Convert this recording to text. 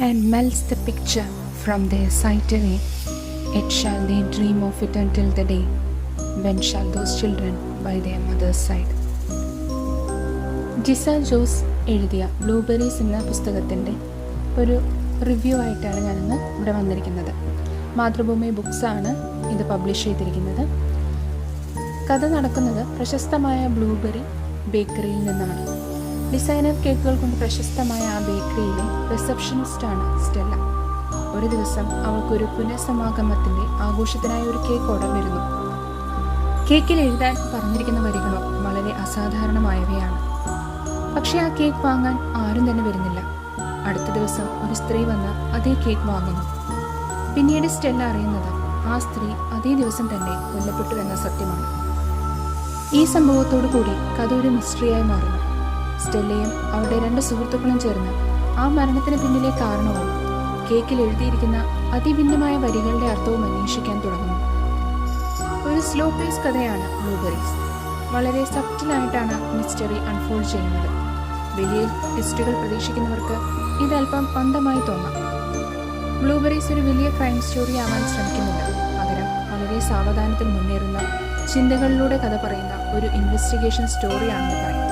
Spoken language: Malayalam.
and melts the picture from their sight away. Yet shall they dream of it until the day when shall those children by their mother's side. Jisa Jose എഴുതിയ ബ്ലൂബെറീസ് എന്ന പുസ്തകത്തിൻ്റെ ഒരു റിവ്യൂ ആയിട്ടാണ് ഞാനിന്ന് ഇവിടെ വന്നിരിക്കുന്നത്. മാതൃഭൂമി ബുക്സാണ് ഇത് പബ്ലിഷ് ചെയ്തിരിക്കുന്നത്. കഥ നടക്കുന്നത് പ്രശസ്തമായ ബ്ലൂബെറി ബേക്കറിയിൽ നിന്നാണ്. ഡിസൈനർ കേക്കുകൾ കൊണ്ട് പ്രശസ്തമായ ആ ബേക്കറിയിലെ റിസപ്ഷനിസ്റ്റാണ് സ്റ്റെല്ല. ഒരു ദിവസം അവൾക്കൊരു പുനഃസമാഗമത്തിൻ്റെ ആഘോഷത്തിനായി ഒരു കേക്ക് ഓർഡർ വരുന്നു. കേക്കിൽ എഴുതാൻ പറഞ്ഞിരിക്കുന്ന വരികളോ വളരെ അസാധാരണമായവയാണ്. പക്ഷേ ആ കേക്ക് വാങ്ങാൻ ആരും തന്നെ വരുന്നില്ല. അടുത്ത ദിവസം ഒരു സ്ത്രീ വന്ന് അതേ കേക്ക് വാങ്ങുന്നു. പിന്നീട് സ്റ്റെല്ല അറിയുന്നത് ആ സ്ത്രീ അതേ ദിവസം തന്നെ കൊല്ലപ്പെട്ടു എന്ന സത്യമാണ്. ഈ സംഭവത്തോടു കൂടി കഥ ഒരു മിസ്റ്ററിയായി മാറുന്നു. സ്റ്റെല്ലയും അവരുടെ 2 സുഹൃത്തുക്കളും ചേർന്ന് ആ മരണത്തിന് പിന്നിലെ കാരണവും കേക്കിൽ എഴുതിയിരിക്കുന്ന അതിഭിന്നമായ വരികളുടെ അർത്ഥവും അന്വേഷിക്കാൻ തുടങ്ങുന്നു. ഒരു സ്ലോ പേസ് കഥയാണ് ബ്ലൂബെറീസ്. വളരെ സബ്റ്റിലായിട്ടാണ് മിസ്റ്ററി അൺഫോൾഡ് ചെയ്യുന്നത്. വലിയ ട്വിസ്റ്റുകൾ പ്രതീക്ഷിക്കുന്നവർക്ക് ഇതല്പം മന്ദമായി തോന്നാം. ബ്ലൂബെറീസ് ഒരു വലിയ ക്രൈം സ്റ്റോറി ആവാൻ ശ്രമിക്കുന്നില്ല. പകരം വളരെ സാവധാനത്തിൽ മുന്നേറുന്ന ചിന്തകളിലൂടെ കഥ പറയുന്ന ഒരു ഇൻവെസ്റ്റിഗേഷൻ സ്റ്റോറിയാണെന്ന് പറയും.